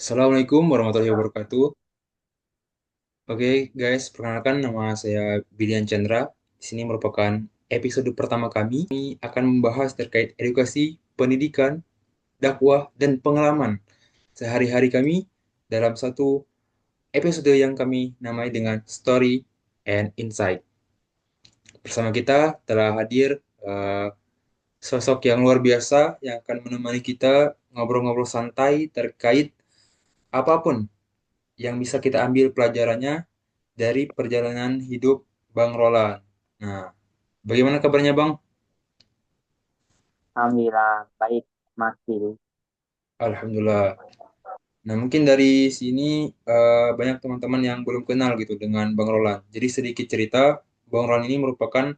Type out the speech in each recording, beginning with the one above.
Assalamualaikum warahmatullahi wabarakatuh. Oke guys, perkenalkan nama saya Bilian Chandra. Di sini merupakan episode pertama kami. Kami akan membahas terkait edukasi, pendidikan, dakwah, dan pengalaman sehari-hari kami dalam satu episode yang kami namai dengan Story and Insight. Bersama kita telah hadir eh, sosok yang luar biasa yang akan menemani kita ngobrol-ngobrol santai terkait apapun yang bisa kita ambil pelajarannya dari perjalanan hidup Bang Roland. Nah, bagaimana kabarnya Bang? Alhamdulillah baik Mas Diri. Alhamdulillah. Nah, mungkin dari sini banyak teman-teman yang belum kenal gitu dengan Bang Roland. Jadi sedikit cerita, Bang Roland ini merupakan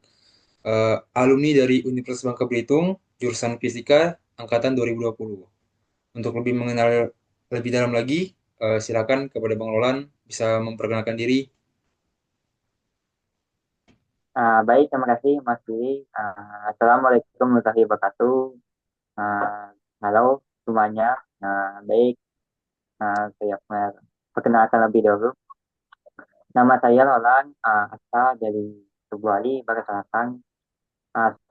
alumni dari Universitas Bangka Belitung, jurusan Fisika, angkatan 2020. Untuk lebih mengenal lebih dalam lagi, silakan kepada Bang Roland bisa memperkenalkan diri. Baik, terima kasih Mas Diri. Assalamualaikum warahmatullahi wabarakatuh. Ah, Halo semuanya. Baik, saya perkenalkan lebih dahulu. Nama saya Roland, asal dari Tubuali, Barat Selatan.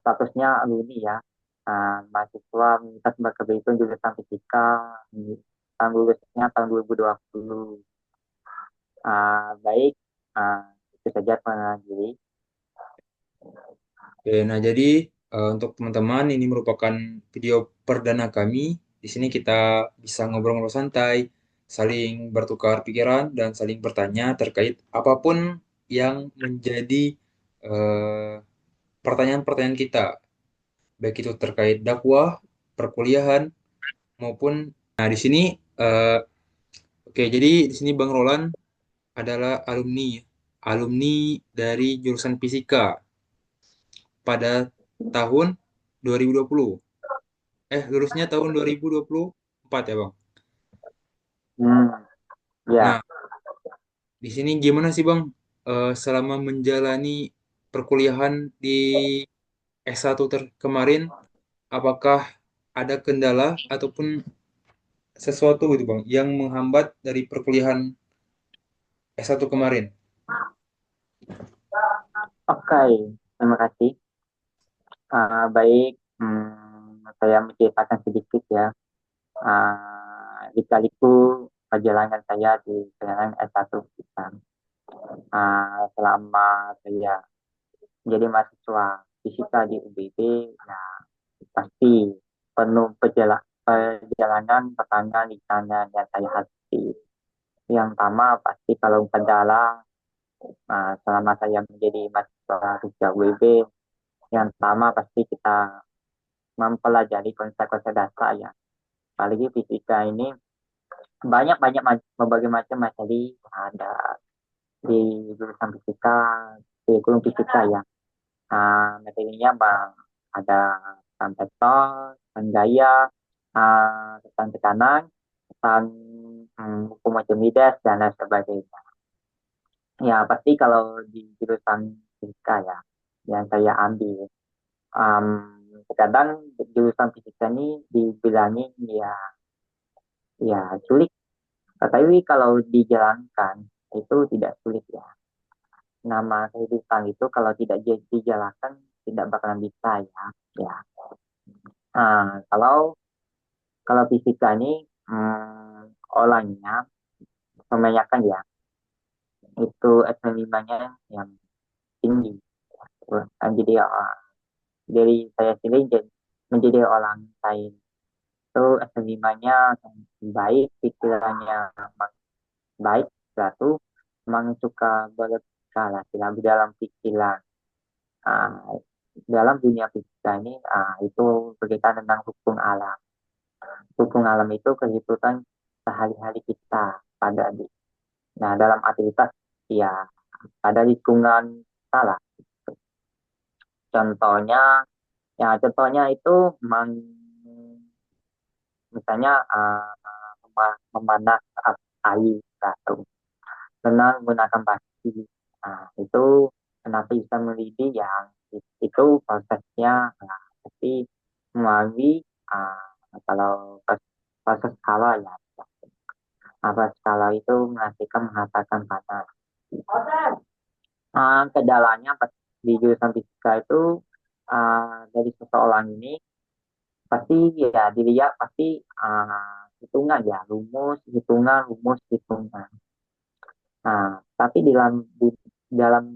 Statusnya alumni ya. Mahasiswa Universitas Bangka Belitung jurusan Fisika. Tahun lulusnya tahun 2020. Baik, ah, itu saja pengenalan diri. Oke, nah jadi untuk teman-teman ini merupakan video perdana kami. Di sini kita bisa ngobrol-ngobrol santai, saling bertukar pikiran dan saling bertanya terkait apapun yang menjadi eh, pertanyaan-pertanyaan kita, baik itu terkait dakwah, perkuliahan maupun. Nah, di sini eh, oke, jadi di sini Bang Roland adalah alumni dari jurusan fisika pada tahun 2020. Lulusnya tahun 2024 ya, Bang. Hmm, Nah, ya. di sini gimana sih, Bang, selama menjalani perkuliahan di S1 kemarin, apakah ada kendala ataupun sesuatu gitu, Bang, yang menghambat dari perkuliahan S1 kemarin? Oke, terima kasih. Baik, saya menceritakan sedikit ya. Lika-liku perjalanan saya di perjalanan S1 kita. Selama saya menjadi mahasiswa fisika di UBB, ya pasti penuh perjalanan pertanyaan di sana yang saya hadapi. Yang pertama pasti kalau kendala selama saya menjadi mahasiswa fisika UBB, yang pertama pasti kita mempelajari konsep-konsep dasar ya. Apalagi fisika ini banyak-banyak berbagai macam materi ada di jurusan fisika, di kurikulum fisika ya. Materinya bang ada tentang vektor, tentang gaya, tentang tekanan, tentang hukum Archimedes dan lain sebagainya. Ya pasti kalau di jurusan fisika ya yang saya ambil, um, terkadang jurusan fisika ini dibilangin ya sulit. Tapi kalau dijalankan itu tidak sulit ya. Nama kehidupan itu kalau tidak dijalankan tidak bakalan bisa ya. Ya. Kalau kalau fisika ini olahnya kebanyakan ya itu SM5-nya yang tinggi. Jadi dari saya sendiri menjadi orang lain itu SM5-nya baik, pikirannya baik, satu memang suka berkala di dalam pikiran. Ah, Dalam dunia fisika ini itu berkaitan tentang hukum alam. Hukum alam itu kehidupan sehari-hari kita pada dalam aktivitas ya pada lingkungan salah. Contohnya contohnya itu misalnya memanas air atau renang menggunakan batu. Itu kenapa bisa mendidih yang itu prosesnya tapi melalui kalau proses kala ya. apa skala itu mengasihkan mengatakan panas. Kendalanya di jurusan fisika itu dari seseorang ini pasti ya dilihat pasti hitungan ya rumus hitungan. Tapi di dalam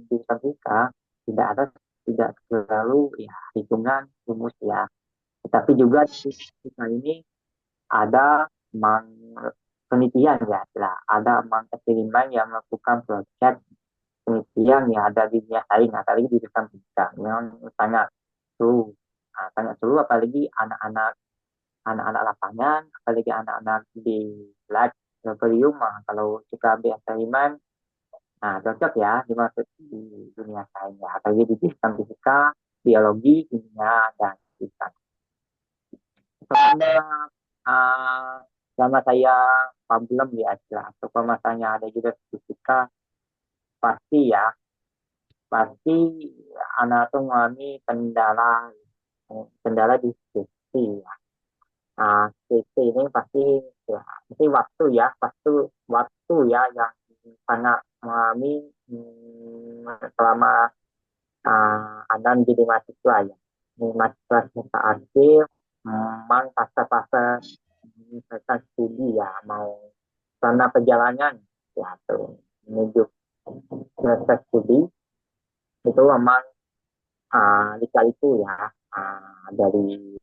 jurusan fisika tidak ada tidak selalu ya hitungan rumus ya. Tetapi juga di fisika ini ada penelitian ya, lah ada eksperimen yang melakukan proyek penelitian yang ada di dunia sains, apalagi di jurusan fisika yang sangat seru, sangat seru apalagi anak-anak lapangan, apalagi anak-anak di lab laboratorium, kalau suka ambil eksperimen, cocok ya dimasuk di dunia sains ya, apalagi di jurusan fisika, biologi, kimia dan fisika. Selama uh, selama saya problem ya atau pemasannya ada juga fisika, pasti ya pasti anak tuh mengalami kendala kendala di skripsi ya. Skripsi ini pasti ya pasti waktu ya yang sangat mengalami selama Anda menjadi mahasiswa ya. Ini mahasiswa semester akhir memang fase-fase menyelesaikan studi ya, mau karena perjalanan ya tuh menuju semester studi itu memang lika itu ya, dari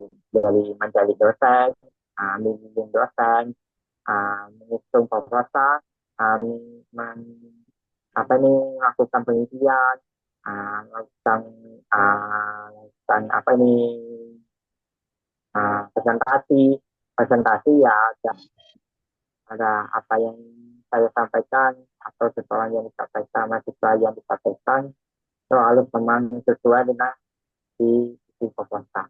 mencari dosen, membimbing dosen, menghitung proposal, apa nih melakukan penelitian, melakukan apa ini presentasi presentasi ya ada apa yang saya sampaikan atau sesuatu yang disampaikan mahasiswa yang disampaikan itu harus memang sesuai dengan di proposal,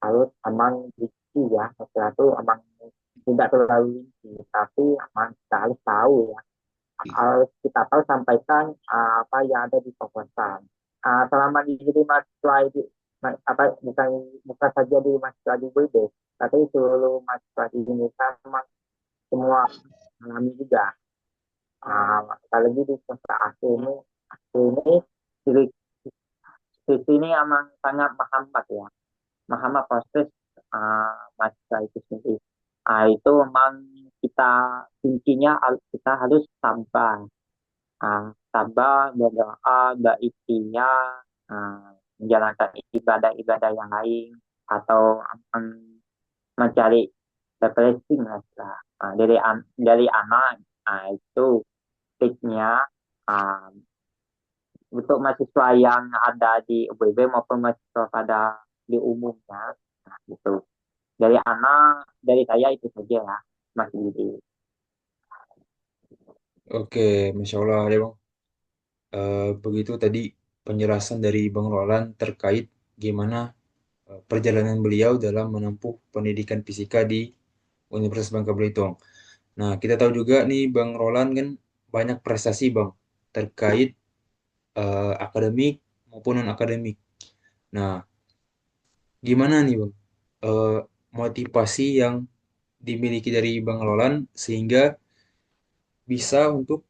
harus memang diksi ya, sesuatu memang tidak terlalu rinci tapi memang kita harus tahu ya, harus kita tahu sampaikan apa yang ada di proposal. Selama di jadi mahasiswa di apa bukan saja di mahasiswa di WB, tapi seluruh mahasiswa di Indonesia memang semua mengalami juga. Apalagi di semester akhir ini di sini memang sangat menghambat ya, menghambat proses mahasiswa itu sendiri. Itu memang kita kuncinya kita harus sabar, sabar, berdoa, berikhtiar, menjalankan ibadah-ibadah yang lain, atau mencari refreshing lah, dari anak. Itu tipsnya untuk mahasiswa yang ada di UBB maupun mahasiswa pada di umumnya. Itu dari saya itu saja ya, Mas Yudi. Oke, Masya Allah ya Bang. Begitu tadi penjelasan dari Bang Roland terkait gimana perjalanan beliau dalam menempuh pendidikan fisika di Universitas Bangka Belitung. Nah, kita tahu juga nih Bang Roland kan banyak prestasi Bang terkait akademik maupun non akademik. Nah, gimana nih Bang eh, motivasi yang dimiliki dari Bang Roland sehingga bisa untuk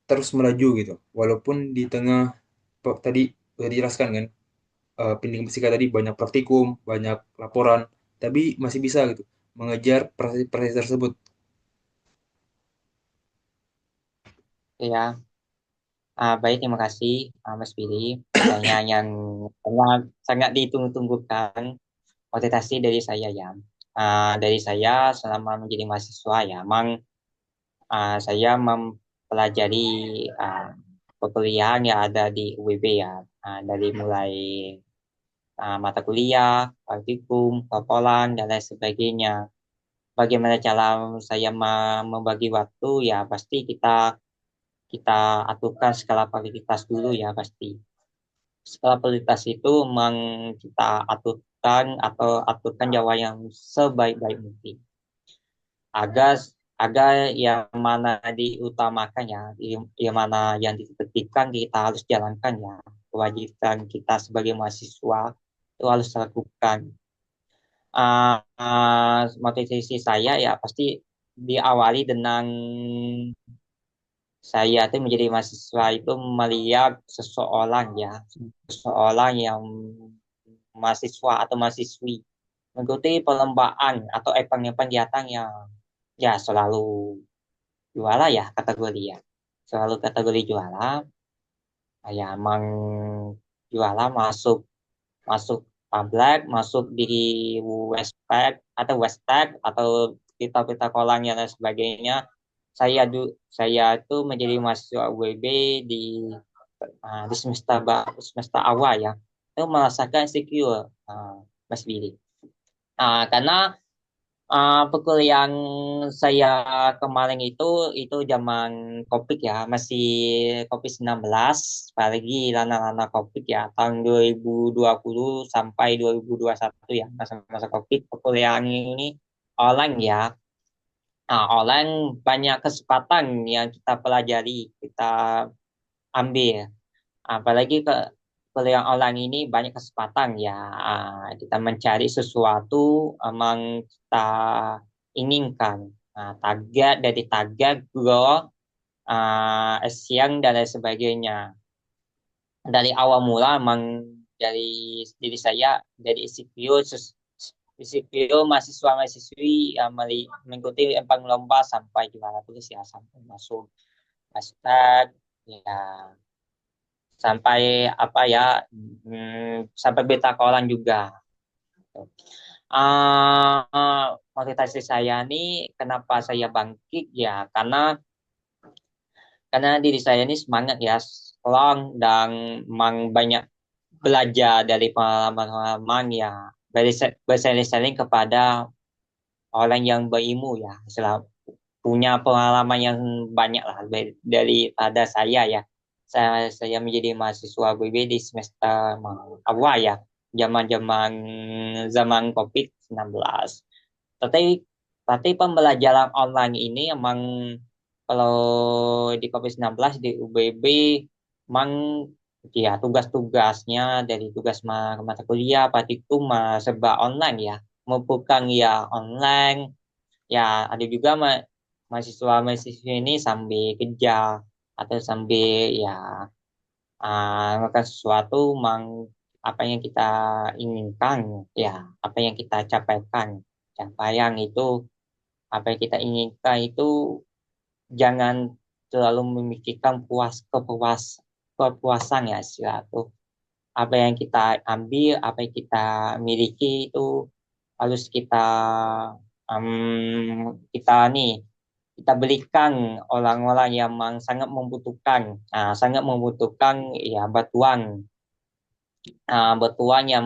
terus melaju gitu, walaupun di tengah tadi udah dijelaskan kan pendidikan fisika tadi banyak praktikum, banyak laporan, tapi masih bisa gitu mengejar prestasi tersebut. Ya, baik, terima kasih Mas Billy. Pertanyaan yang sangat, sangat ditunggu-tunggukan motivasi dari saya ya. Dari saya selama menjadi mahasiswa ya, memang saya mempelajari uh, perkuliahan yang ada di UWB ya, dari mulai mata kuliah, praktikum, laporan, dan lain sebagainya. Bagaimana cara saya membagi waktu ya, pasti kita kita aturkan skala prioritas dulu ya, pasti. Skala prioritas itu memang kita aturkan atau aturkan jawa yang sebaik-baik mungkin, agar agar yang mana diutamakan ya, yang mana yang diketikkan kita harus jalankan ya, kewajiban kita sebagai mahasiswa itu harus lakukan. Motivasi saya ya pasti diawali dengan saya itu menjadi mahasiswa itu melihat seseorang ya, seseorang yang mahasiswa atau mahasiswi mengikuti perlombaan atau event-event kegiatan yang ya selalu juara ya kategori ya, selalu kategori juara. Ya emang juara masuk masuk tablet, masuk di Westpac atau Westpac atau pita-pita kolang dan lain sebagainya. Saya itu menjadi mahasiswa UWB di di semester awal ya. Itu merasakan insecure, Mas Billy. Karena perkuliahan saya kemarin itu zaman COVID ya, masih COVID-19, apalagi lana-lana COVID ya, tahun 2020 sampai 2021 ya, masa-masa COVID, perkuliahan ini online ya. Online banyak kesempatan yang kita pelajari, kita ambil. Apalagi ke kuliah online ini banyak kesempatan ya. Kita mencari sesuatu emang kita inginkan. Target dari target goal, siang dan lain sebagainya. Dari awal mula emang dari diri saya dari ICQ mahasiswa-mahasiswi mengikuti empang lomba sampai juara tulis ya sampai masuk hashtag ya sampai apa ya sampai beta kolan juga. Motivasi saya nih kenapa saya bangkit ya karena diri saya ini semangat ya strong dan memang banyak belajar dari pengalaman-pengalaman ya berseling-seling kepada orang yang berilmu ya punya pengalaman yang banyak lah daripada saya ya. Saya menjadi mahasiswa BB di semester awal ya, zaman-zaman zaman COVID-19. Tapi tapi pembelajaran online ini emang kalau di COVID-19 di UBB emang ya tugas-tugasnya dari tugas mata kuliah praktikum serba online ya, bukan ya online ya ada juga mahasiswa-mahasiswa ini sambil kerja atau sambil ya melakukan sesuatu apa yang kita inginkan ya apa yang kita capaikan capaian itu apa yang kita inginkan itu jangan terlalu memikirkan kepuasan ya istilah itu apa yang kita ambil apa yang kita miliki itu harus kita nih kita berikan orang-orang yang memang sangat membutuhkan ya bantuan yang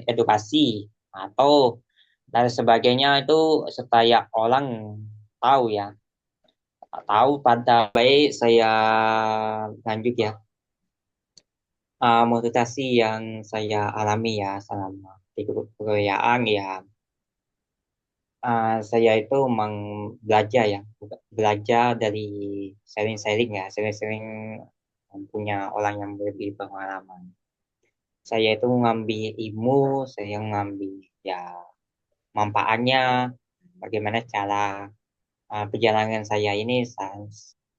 edukasi atau dan sebagainya itu supaya orang tahu ya tahu pada baik saya lanjut ya. Motivasi yang saya alami ya selama di pekerjaan ya saya itu memang belajar ya, belajar dari sharing-sharing ya, sharing-sharing punya orang yang lebih pengalaman. Saya itu ngambil ilmu, saya ngambil ya manfaatnya, bagaimana cara perjalanan saya ini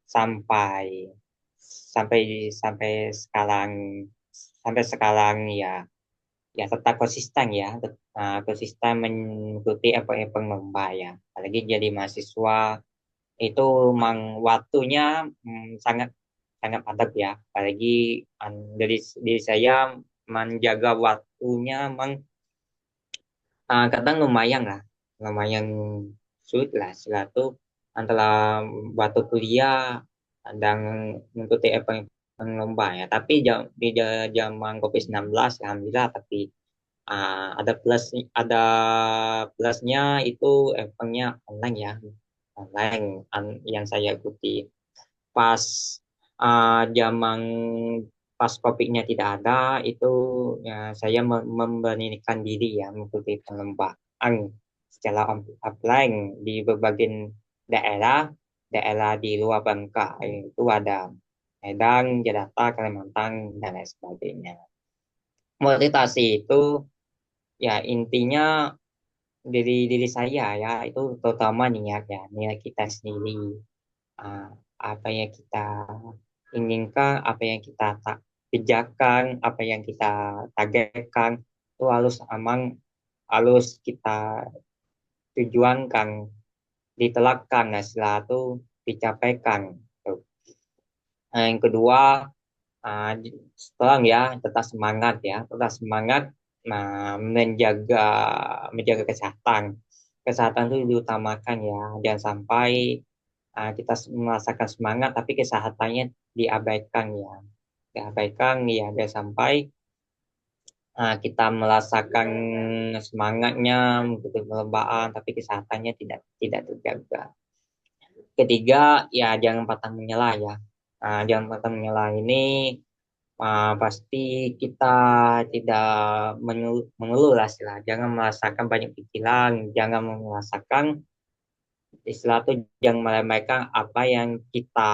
sampai sampai sampai sekarang ya ya tetap konsisten ya konsisten mengikuti event-event lomba ya apalagi jadi mahasiswa itu memang waktunya sangat sangat padat ya apalagi dari diri saya menjaga waktunya memang kadang lumayan lah lumayan sulit lah setelah itu antara waktu kuliah dan mengikuti event lomba ya tapi di zaman COVID-19 alhamdulillah tapi ada plusnya itu eventnya online ya online yang saya ikuti pas zaman pas COVID-nya tidak ada itu ya saya memberanikan diri ya mengikuti perlombaan secara offline di berbagai daerah daerah di luar Bangka itu ada Medan, Jakarta, Kalimantan dan lain sebagainya. Motivasi itu ya intinya diri saya ya, itu terutama niat ya, niat kita sendiri. Ah, apa yang kita inginkan, apa yang kita tak kerjakan, apa yang kita targetkan, itu harus kita tujuankan, ditelakkan, nah setelah itu dicapaikan. Tuh. Nah, yang kedua, strong ya, tetap semangat, nah, menjaga kesehatan. Kesehatan itu diutamakan ya, jangan sampai kita merasakan semangat tapi kesehatannya diabaikan ya, jangan sampai kita merasakan semangatnya mengikuti perlombaan tapi kesehatannya tidak tidak terjaga. Ketiga, ya jangan patah menyerah ya. Jangan patah menyerah ini pasti kita tidak mengeluh lah istilah. Jangan merasakan banyak pikiran, jangan merasakan istilah itu, jangan meremehkan apa yang kita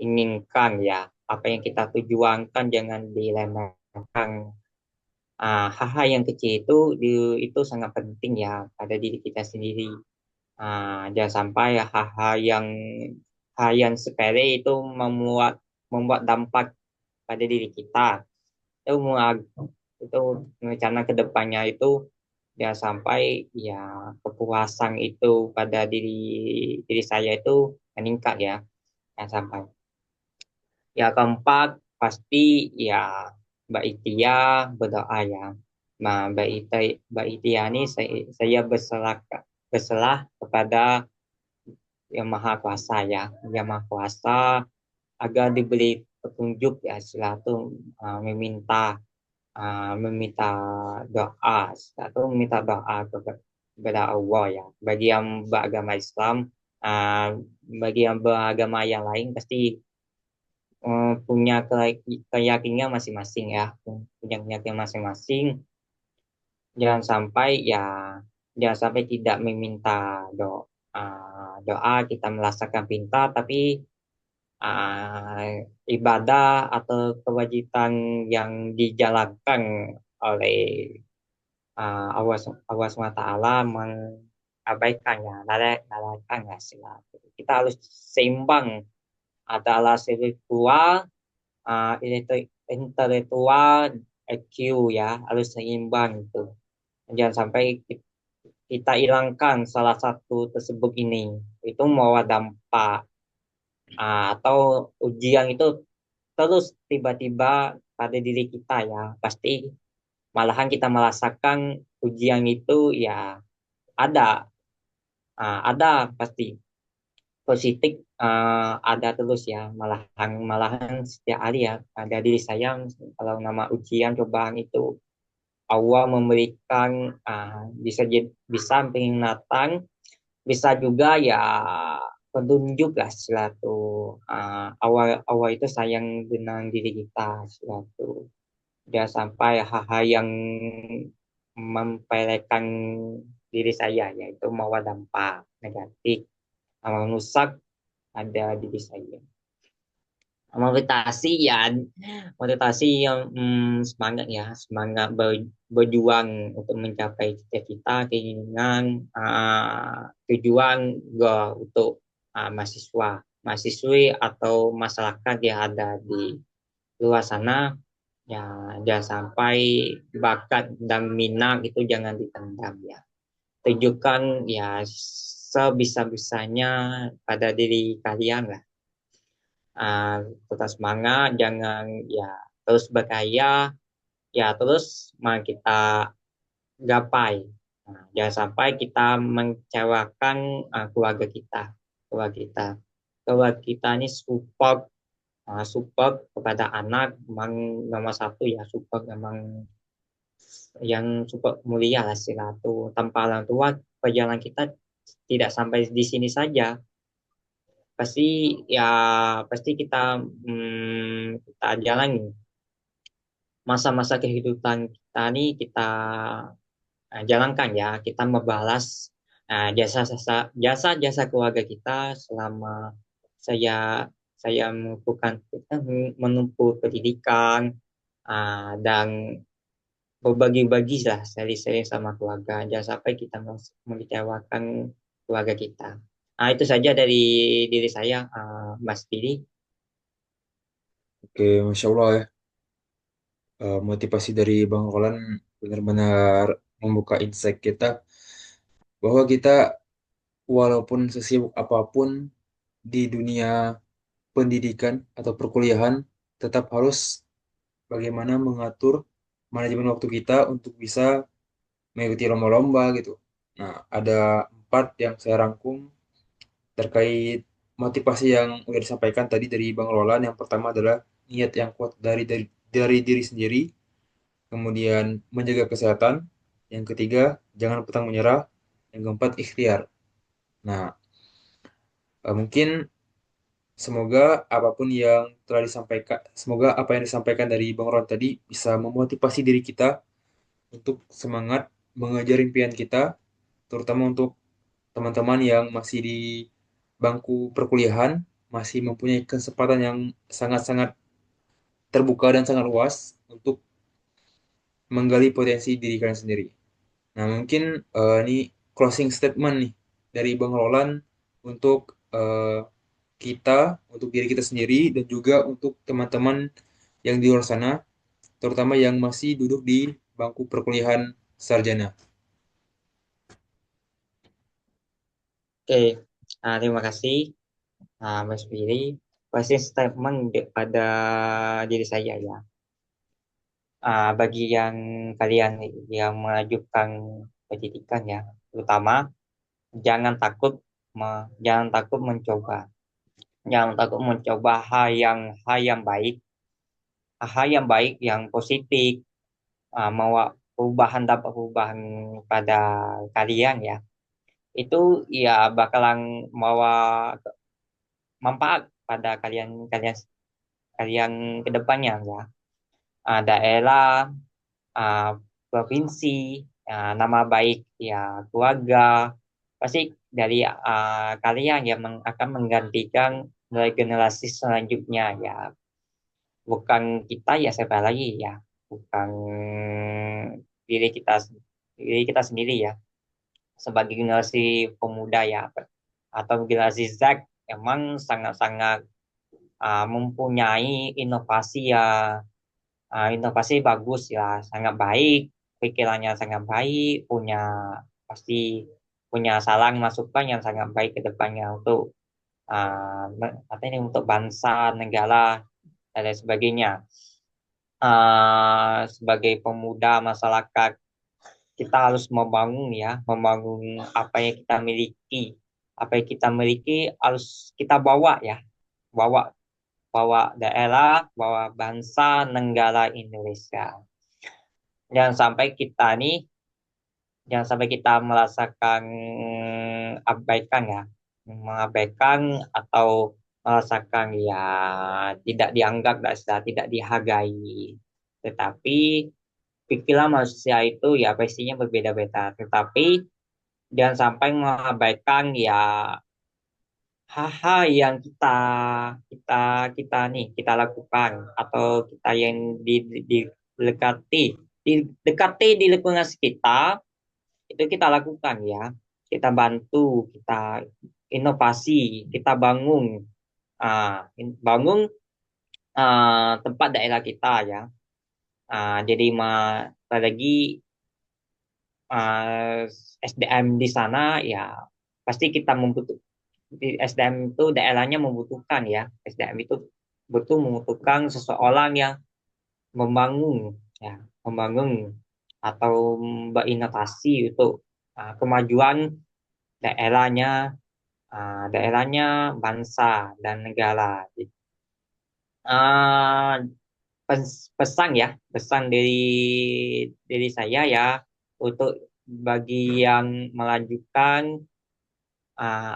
inginkan ya, apa yang kita tujuankan jangan diremehkan. Hal-hal yang kecil itu sangat penting ya pada diri kita sendiri. Jangan sampai hal yang sepele itu membuat dampak pada diri kita. Itu itu rencana kedepannya itu jangan sampai ya kepuasan itu pada diri diri saya itu meningkat ya, jangan sampai. Ya keempat, pasti ya Mbak Itia berdoa ya. Nah, Mbak Itia ini saya berserah kepada Yang Maha Kuasa ya, Yang Maha Kuasa, agar diberi petunjuk ya, selalu meminta doa, kepada Allah ya. Bagi yang beragama Islam, bagi yang beragama yang lain pasti punya keyakinan masing-masing ya, punya keyakinan masing-masing. Jangan sampai ya, jangan sampai tidak meminta doa, kita merasakan pintar tapi ibadah atau kewajiban yang dijalankan oleh Allah SWT mengabaikannya, lalaikannya sila. Kita harus seimbang adalah spiritual, intelektual, EQ ya, harus seimbang itu. Jangan sampai kita hilangkan salah satu tersebut ini, itu mau dampak atau ujian itu terus tiba-tiba pada diri kita ya, pasti malahan kita merasakan ujian itu ya ada, ada pasti positif, ada terus ya, malahan malahan setiap hari ya ada diri saya kalau nama ujian cobaan itu Allah memberikan, bisa peringatan, bisa juga ya petunjuk lah suatu, awal awal itu sayang dengan diri kita suatu, dia sampai hal-hal yang mempelekan diri saya yaitu membawa dampak negatif, merusak ada diri saya. Motivasi ya, motivasi yang semangat ya, semangat berjuang untuk mencapai cita-cita, keinginan, tujuan untuk mahasiswi atau masyarakat yang ada di luar sana ya. Jangan sampai bakat dan minat itu jangan ditendam ya, tunjukkan ya sebisa-bisanya pada diri kalian lah. Tetap semangat, jangan ya, terus berkarya ya, terus kita gapai. Jangan sampai kita mengecewakan keluarga kita ini support kepada anak memang nomor satu ya, support memang yang support mulia lah sila. Tanpa orang tua perjalanan kita tidak sampai di sini saja, pasti ya, pasti kita jalani masa-masa kehidupan kita ini, kita jalankan ya, kita membalas jasa-jasa keluarga kita selama saya saya menempuh pendidikan, dan berbagi-bagi lah, sharing-sharing sama keluarga. Jangan sampai kita mengecewakan keluarga kita. Nah, itu saja dari diri saya, Mas Billy. Oke, Masya Allah ya. Motivasi dari Bang Roland benar-benar membuka insight kita bahwa kita walaupun sesibuk apapun di dunia pendidikan atau perkuliahan tetap harus bagaimana mengatur manajemen waktu kita untuk bisa mengikuti lomba-lomba gitu. Nah, ada 4 yang saya rangkum terkait motivasi yang udah disampaikan tadi dari Bang Roland. Yang pertama adalah niat yang kuat dari diri sendiri, kemudian menjaga kesehatan, yang ketiga jangan pantang menyerah, yang keempat ikhtiar. Nah, mungkin semoga apapun yang telah disampaikan, semoga apa yang disampaikan dari Bang Ron tadi bisa memotivasi diri kita untuk semangat mengejar impian kita, terutama untuk teman-teman yang masih di bangku perkuliahan, masih mempunyai kesempatan yang sangat-sangat terbuka dan sangat luas untuk menggali potensi diri kalian sendiri. Nah, mungkin ini closing statement nih dari Bang Roland untuk kita, untuk diri kita sendiri, dan juga untuk teman-teman yang di luar sana, terutama yang masih duduk di bangku perkuliahan sarjana. Oke, terima kasih, Mas Billy. Closing statement pada diri saya ya. Bagi yang kalian yang mengajukan pendidikan ya, terutama jangan takut mencoba, jangan takut mencoba hal yang baik, yang positif, mau perubahan dapat perubahan pada kalian ya. Itu ya bakalan membawa manfaat pada kalian kalian kalian ke depannya ya. Daerah, uh, provinsi, nama baik ya keluarga, pasti dari kalian yang akan menggantikan dari generasi selanjutnya ya. Bukan kita ya siapa lagi ya, bukan diri kita diri kita sendiri ya. Sebagai generasi pemuda ya, atau generasi Z emang sangat-sangat mempunyai inovasi ya, inovasi bagus ya, sangat baik, pikirannya sangat baik, pasti punya saran masukan yang sangat baik ke depannya untuk untuk bangsa, negara dan lain sebagainya. Sebagai pemuda masyarakat kita harus membangun apa yang kita miliki, harus kita bawa ya, bawa bawa daerah, bawa bangsa, negara Indonesia. Jangan sampai kita nih, jangan sampai kita merasakan abaikan ya, mengabaikan atau merasakan ya tidak dianggap, tidak dihargai. Tetapi pikiran manusia itu ya pastinya berbeda-beda. Tetapi jangan sampai mengabaikan ya hal-hal yang kita kita kita lakukan atau kita yang didekati didekati di lingkungan sekitar itu kita lakukan ya, kita bantu, kita inovasi, kita bangun tempat daerah kita ya. Jadi lagi uh, SDM di sana ya pasti kita SDM itu daerahnya membutuhkan ya, SDM itu betul membutuhkan seseorang yang membangun atau berinovasi untuk kemajuan daerahnya, bangsa dan negara. Uh, pesan dari saya ya untuk bagi yang melanjutkan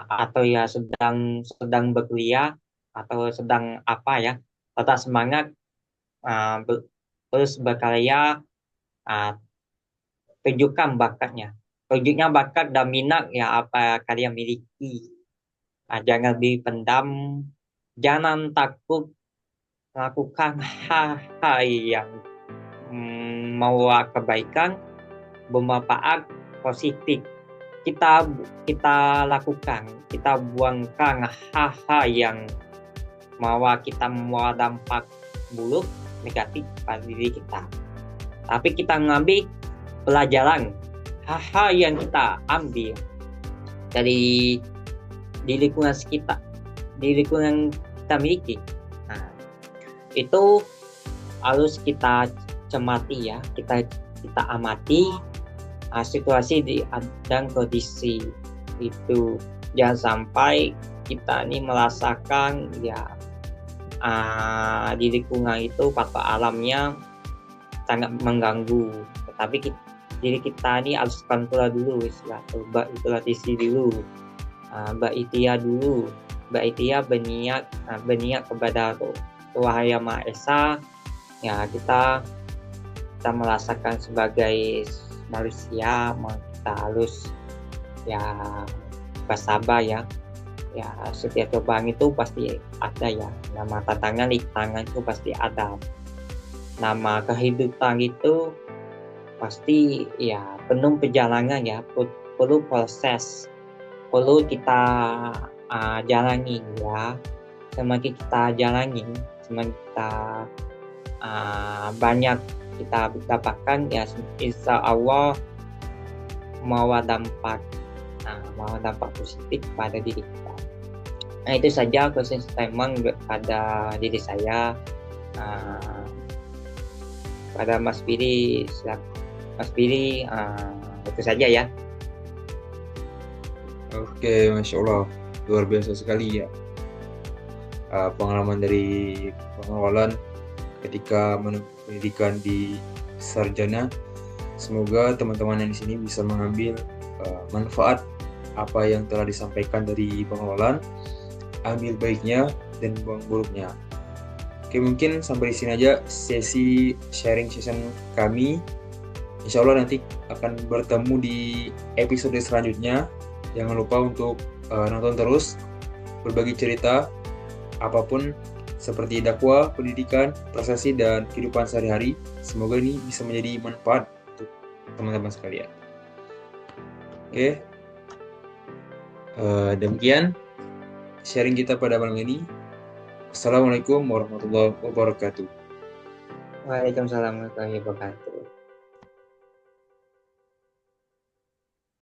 atau ya sedang sedang berkuliah atau sedang apa ya, tetap semangat, uh, terus berkarya, uh, tunjuknya bakat dan minat ya apa kalian miliki. Jangan dipendam, jangan takut melakukan hal-hal yang membawa kebaikan, bermanfaat positif. Kita lakukan, kita buangkan hal-hal yang membawa dampak buruk negatif pada diri kita. Tapi kita mengambil pelajaran hal-hal yang kita ambil dari di lingkungan sekitar, di lingkungan kita miliki. Nah, itu harus kita cermati ya, kita amati situasi dan kondisi itu. Jangan sampai kita ini merasakan ya di lingkungan itu faktor alamnya sangat mengganggu, tetapi diri kita ini harus kontrol dulu, itulah disi dulu. Mbak Itia berniat kepada Tuhan Yang Maha Esa, ya kita merasakan sebagai manusia, kita harus ya bersabar ya. Ya setiap cobaan itu pasti ada ya, nama tantangan itu pasti ada, nama kehidupan itu pasti ya penuh perjalanan ya, perlu proses, perlu kita jalani ya. Semakin kita jalani, semakin kita banyak kita dapatkan ya, insya Allah membawa dampak positif pada diri kita. Nah, itu saja closing statement pada diri saya. Pada Mas Billy, itu saja ya. Oke, Masya Allah, luar biasa sekali ya pengalaman dari Bang Awalan ketika menempuh pendidikan di sarjana. Semoga teman-teman yang di sini bisa mengambil manfaat apa yang telah disampaikan dari Bang Awalan, ambil baiknya dan buang buruknya. Oke, mungkin sampai di sini aja sesi sharing session kami. Insya Allah nanti akan bertemu di episode selanjutnya. Jangan lupa untuk nonton terus, berbagi cerita apapun seperti dakwah, pendidikan, prestasi, dan kehidupan sehari-hari. Semoga ini bisa menjadi manfaat untuk teman-teman sekalian. Oke, demikian sharing kita pada malam ini. Assalamualaikum warahmatullahi wabarakatuh. Waalaikumsalam warahmatullahi wabarakatuh.